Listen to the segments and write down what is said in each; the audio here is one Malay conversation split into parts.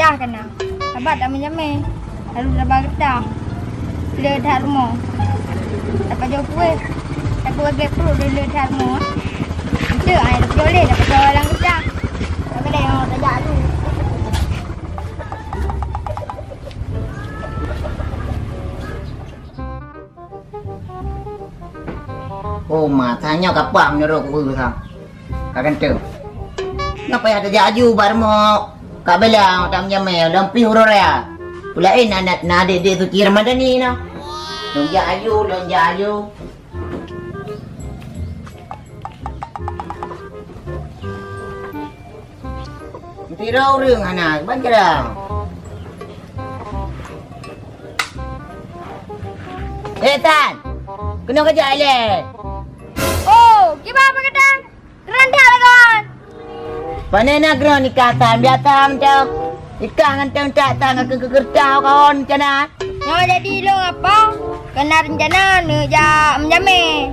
getah kena. Sabat tak menjamai. Lalu sabar getah. Le dah rumah. Dapat jauh kuih. Aku bagi perut dia le dah rumah. Itu ai dapat jauh le dapat jauh orang getah. Tapi dah yang tak tu. Oh, matanya kapam nyuruh aku sang. Kakan tu. Ngapa ada jaju barmo? Kabela tam jamai lampi huraya. Pulain anak nade dia tu kira mana ni na. Lonjaju. Tirau ring anak, ban kerang. Tan. Kena kerja le. Oh, gimana kata? Rendah lah kawan. Panena gro ni kata biata macam ikan ngantang tak tang ke kertau kawan cana. Yang jadi lo apa? Kena rencana neja menjamai.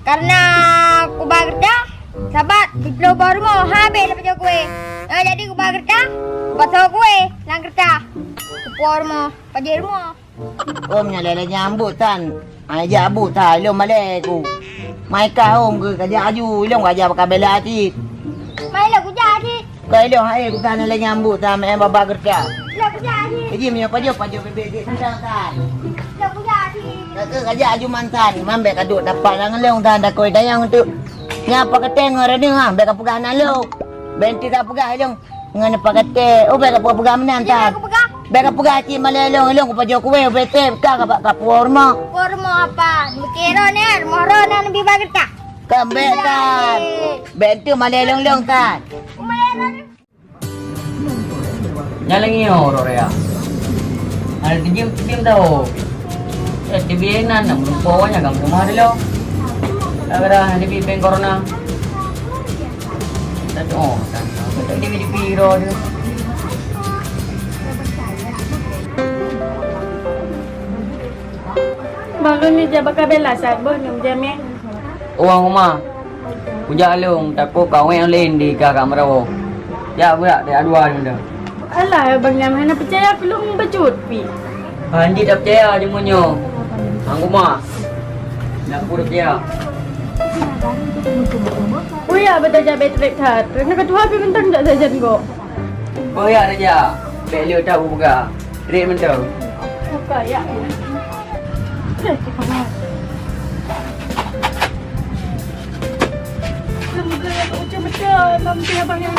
Karena aku bagerda, sabat di pulau baru mau habis lepas jauh kue. Yang jadi aku bagerda, pasal kue lang kerta. Kupor mau, pajir mau. Om nyalele nyambut tan. Aja abu ta lo maleku. Mai ka om ke kerja aju lo kerja pakabela ti. Mai lah aku jadi. Kai lo hai ku tan le nyambut ta me baba kerja. Lah aku jadi. Jadi me pajok bebek sendang tan. Lah aku jadi. Kerja aju mantan, mambe kaduk dapat lang leong tan dak koi dayang tu. Nyapa keteng ora ni ha, be ka pegang lo. Benti ka pegang long. Ngan apa kate, oh be ka pegang menan tan. Aku pegang. Beka pugati malelong ilong pa jo kuwe bete ka porma Kupor mau apa? Mikiro ni, moro na nabi bagerda. kambe tan bentu malelong long tan Nyalang iyo Rorea. Ada dijim tau. Tibianan nam pokoknya kamu rumah dulu. Agar di pipeng corona. Oh, di piro dia. Baru ni dia bakal bela saat bonum jame. Uang rumah. Puja alung takut kau yang lain di kakak merawo. Ya berak dia dua ni dah. Alah bang Nyam hana percaya belum bercut pi. Handi tak percaya je munyo. Ang rumah. Nak pura percaya. Oh ya betul je battery that. Nak ketua pi mentang tak saja go. Oh ya raja. Beliau tak buka. Rek mentau. Buka ya. Semoga ya betul-betul mampu abang yang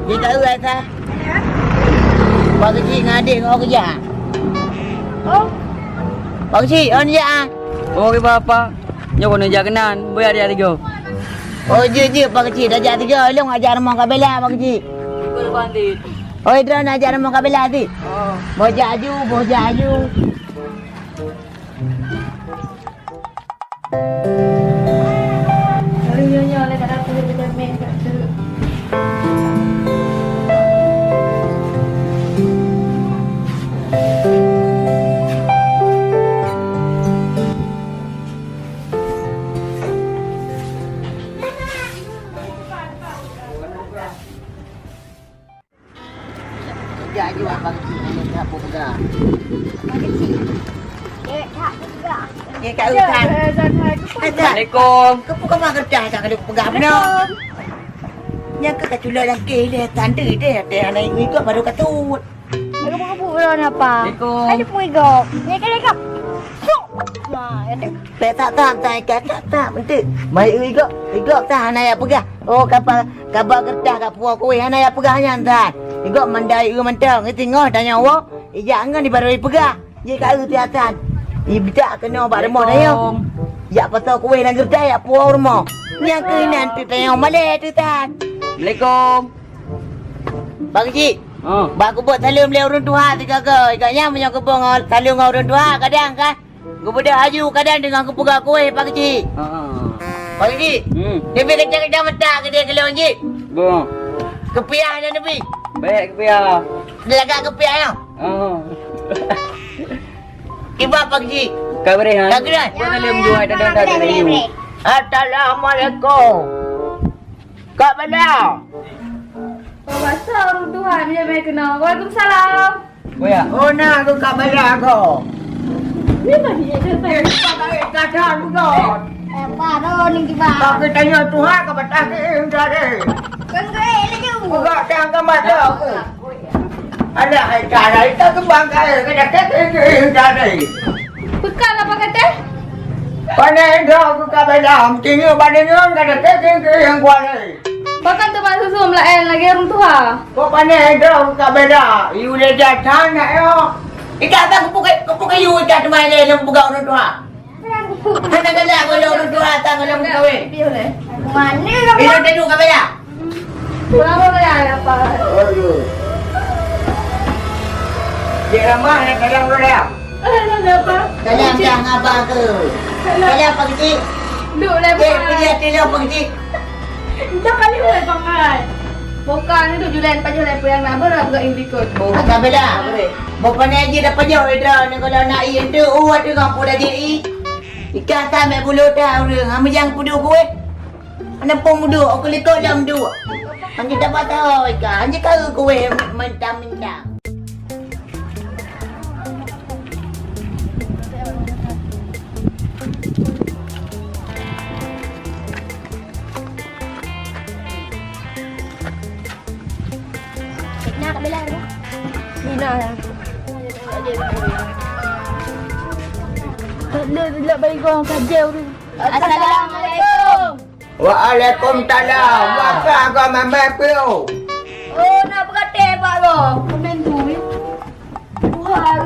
dia tak urat ta bagi cik ngadik kau kerja oh bagi cik on ya Oh ke bapa. Nyo kono jaganan. Boya dia tiga. oh je bagi cik dah jadi ke long ajar mau kabela bagi cik Kau bandit. oh idran ajar mau kabela ti Oh. mau jaju kalau nyonya oleh tak dapat dia main kat tu. jaju bagi cik ni tak apa pegang Tak juga. ye kat hutan Assalamualaikum. kau bukan mak kerja tak kalau pegang benar nya ke kacula lagi dia tanda dia anak ikut baru katut Mereka bukan apa? Assalamualaikum. Ada pun igok. Ni kan igok. Nah, ada. Pe tak bentuk. Mai igok tak hana ya pegah. Oh kapal kertas kat puak kowe hana ya pegah nya tan. Igok mandai mentang tengok tanya wo. Jangan di baru pegah. Ye kat tiatan. Ibda kena bak remon ayo. Ya patau kowe nang kertas ya puak rumah. Nya ke nanti tanya male tu tan. Assalamualaikum. Bagi cik. Oh. Bak ku buat salum le urun tuha tiga ke. Ikatnya punya kebong salum urun tuha kadang kan. Ku budak aju kadang dengan ku pegah kowe Pak Cik. Ha. Pak Haji. Nabi kecak-kecak mata ke dia kalau Haji. Bong. Kepiah dah Nabi. Baik kepiah. Dia lagak kepiah ya. Oh. Iba Pak Haji. Kabarehan. Kabarehan. Kau nak menjual tak ada dari you. Assalamualaikum. Kak Bala. Bahasa orang Tuhan dia mai kena. Waalaikumsalam. Oh ya. Oh nak aku Kak Bala kau. Ni tadi ada saya. Kacau juga. Baru ni kita. Kau kita tanya Tuhan kau betah ke tadi. Kengkei lagi. Enggak jangan mata aku. Ada cara itu ke bangkai ke tadi. Bekal apa kata? Panen dah aku Kak Bala. Tinggal panen yang kata yang kuat ni. Bahkan tu bahasa suam lain lagi orang tua. Kau panen dah aku Kak Bala. You dah jatuh nak yo. Ikat tak kepukai you jatuh main ni lem buka orang tua. Mana kena kalau orang tua datang kalau kawin. Boleh. Mana Ini tadi Kak Bala. Berapa bayar apa? Dia ramah nak kalang orang. Ada apa? Kalang jangan apa ke? Kalang Pak Haji. Duk le Pergi hati dia Pak Haji. Tak kali boleh pakai. Bukan itu jualan pajak lepo yang nak berapa ke ikut. Kak Bala. Bapa ni aja dapat jauh dah ni kalau nak ian tu ada kampung dah jadi. Ikan sampai bulu dah orang. Kami yang pudu kowe. Ana pun mudu aku lekok dalam dua. Hanya dapat tahu ikan. Hanya kau kowe mentang-mentang. Nak bela dia. Nina ya. Tak bagi kau kajau tu. Assalamualaikum. Waalaikumsalam. Wakak kau memepil. Oh, nak berkata Pak Lo. Komen tu ya. Tuhan.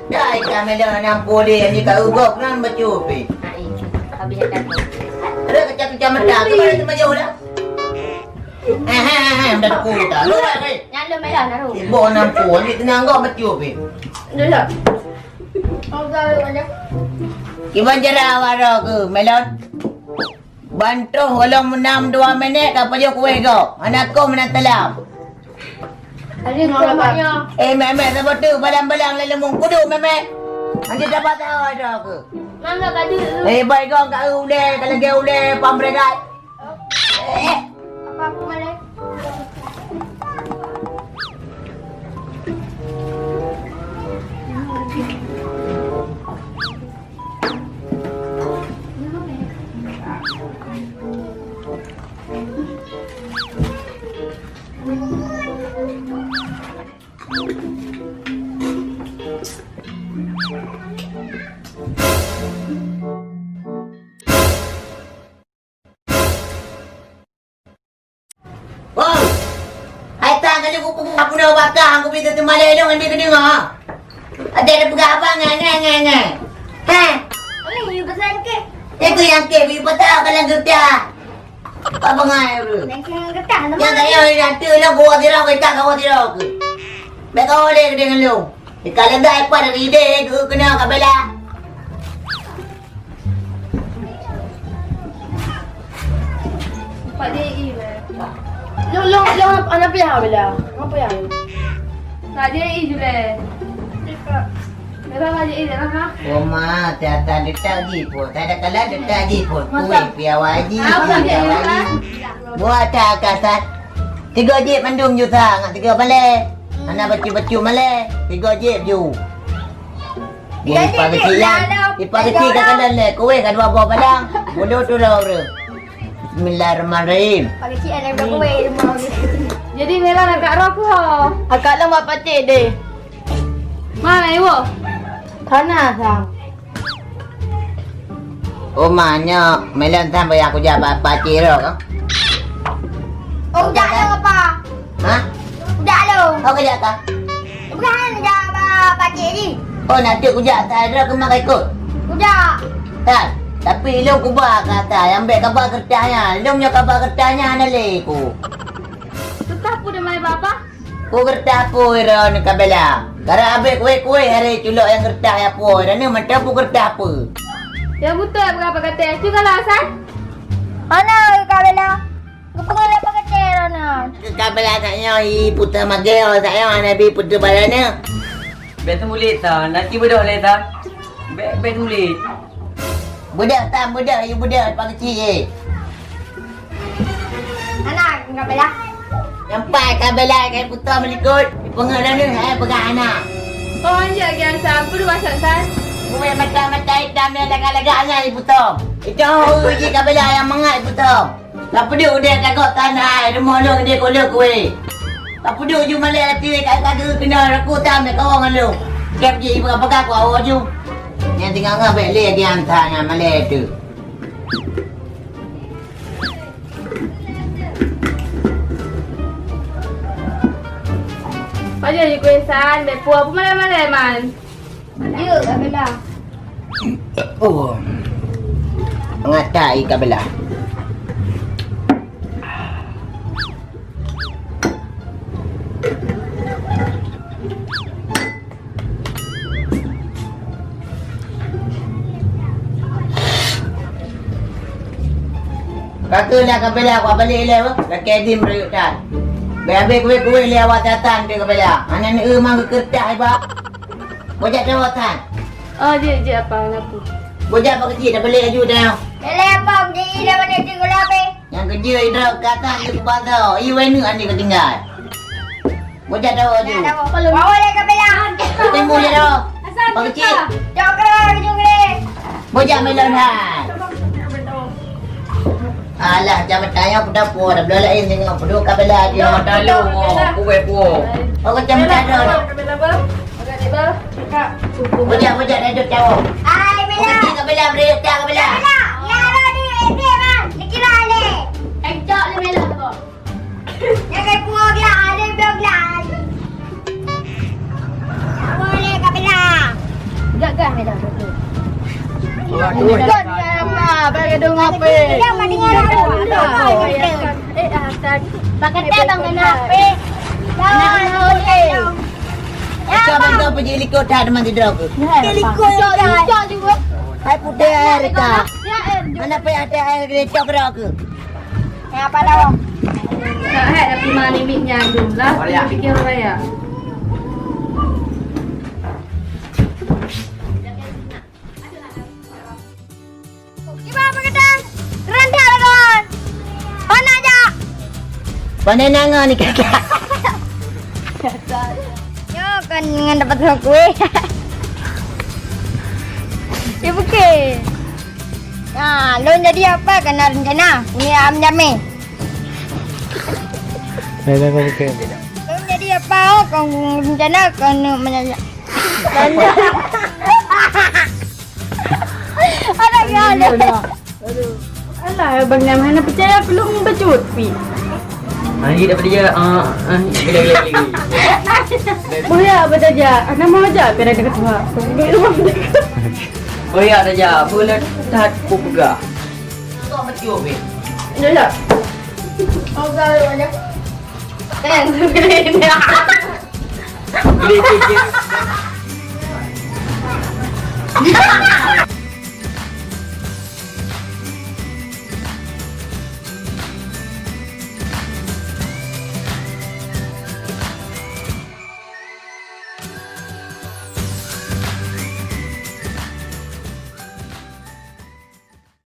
Dah ikan medan nampu dia ni kat ugok kan bercupi. Habis dah tak. Ada kecak-kecak mata ke mana tu jauh dah? Dah aku tak. Lu ni. Nyala merah nak tu. Ibu nampu ni tenang kau bercupi. Dah tak. Oh, tahu aja. Iban jara waro ke melon. Bantu kalau menam 2 minit apa je kuih kau. Anak kau menantalam. Ada namanya. Memek sebab tu balang-balang lelemung kudu memek. Nanti dapat tahu ada ke. Mangga kadi. Baik kau kat ule kalau ke ule pambregat. Apa aku balik? Wow. Hai tang kali aku nak bakar aku pinta tu malai dong ambil kena ngah. Ada pegang apa ngai. Ha? Ni pesan ke? Itu yang ke bi patah kalau gerta. Apa ngai ru? Nak kena getah nama. Yang saya nanti lah gua dirau ke tak gua dirau ke. Baik kau boleh dengan lu. Kalau dah apa dari ide ke kena Kak Bala. Pak DI lah. Long anak pihak bila. Apa ya? Tak DI je le. Mereka lah DI dah ha. Oma tiada detak jipun. Tak ada kala detak jipun. Kuih pia waji. Buat tak kasat. 3 jip mandum juta. Ngak 3 balai. Anak bacu-bacu malai. 3 jip ju. Dia ipar kecil lah. Ipar kecil kat kanan le. Kuih kat 2 buah padang. Bodoh tu lah orang. Bismillahirrahmanirrahim. Pakai cik ada berapa wei rumah ni. Jadi Nela nak kat roh ke? Akak lama pacik deh. Mana ibu? Tanah sang. Omanya melon sampai aku jabat pacik roh kan? Oh, udah lo apa? Ha? Udah lo. Kau kerja tak? Bukan dah pacik ni. Oh nanti aku kerja tak ada kemana ikut? Udah. Tak. Tapi lu kubah kata, ambil kabar kertanya. Lu punya kabar kertanya ada leku. Tetap pun dia main apa? Aku gertah apa ira ni kabela. Gara abek kuih-kuih hari culuk yang gertah apa ira ni macam aku gertah apa. Ya betul berapa kata. Cuba lah Hasan. Ana kabela. Kepengen apa kecil na. Kabela taknya i putar magel taknya nabi putar balana. Bet mulit ta, nanti budak le ta. Bet mulit. Budak tak budak you budak pak kecil je. Ana kabela. Sampai kabela kai putar melikut. Pengeran ni hai pegang anak. Oh anjak gian sampai dua Hasan. Gue mata-mata hitam yang lagak-lagaknya ibu Tom. Itu uji kabela yang mangat ibu Tom. Tak peduk dia kagak tanah, dia molong dia kolok kuih. Tak peduk ju malai hati kat kagak kena aku tam dia kawang lu. Kep je ibu apa kau awak ju. Yang tinggal ngabek le dia hantarnya malai tu. Paja je kuih Hasan. Bepu apa malam-malam man. Ya kabela. Oh. Ngatai kabela. Katalah kabela aku balik le apa? Kadim rayuk dah. Habis kuih-kuih le awak datang dia kabela. Anak ni mang kertas ba. Bojak dawatan. Oh dia apa aku. Bojak apa kecil dah balik aju dah. Lele apa jadi dah mana cikgu lape. Yang kerja idra kata dia ke bazar. Iwan ni ande ketinggal. Bojak dah aju. Bawa le kabela. Tembul dia dah. Apa kecil? Jom kerana kejung le. Bojak melon hai. Alah, jangan tanya aku dapur dah belalain tengok peduk kabela dia. Dah lu, kuih kuih. Oh, macam ada. Kabel apa? Agak ni bah. Cakap. Bojak dah duduk jauh. Ai Oh, bela. kecil kabela beriuk tak kabela. Bela. Ya lo ni ede man. Dikira le. Ejak le melah tu. Jangan puak lah. Ada biar lah. Boleh kabela. Gagah melah tu. Waduh. Kan apa? Bagi dong apa? Dia mending orang tu. Hasan. Pakai bang kena apa? Jangan boleh. Macam benda pergi helikopter dah teman tidur aku. Helikopter juga. Hai putih air ka. Ya Mana pergi ada air gereja gerak aku. Apa dah? Tak ada tapi mana miknya dulu lah. Fikir raya. Gimana pegadang? Rendah lah kawan. Mana aja? Pandai nangan ni kakak. Yo kan dengan dapat kue. Ya bukan. Nah, lo jadi apa kena rencana? Punya am jame. Lo jadi apa? Kau rencana kena menyanyi. Ada gala. Alah, abang Nam mana percaya belum bercuti. Ini dapat dia gila. Boleh apa saja. Anak mau aja kena dekat rumah. Oh ya dah ja, boleh dah pugah. Kau mecium ni. Ya ya. Oh kalau ada. Kan ini. Beli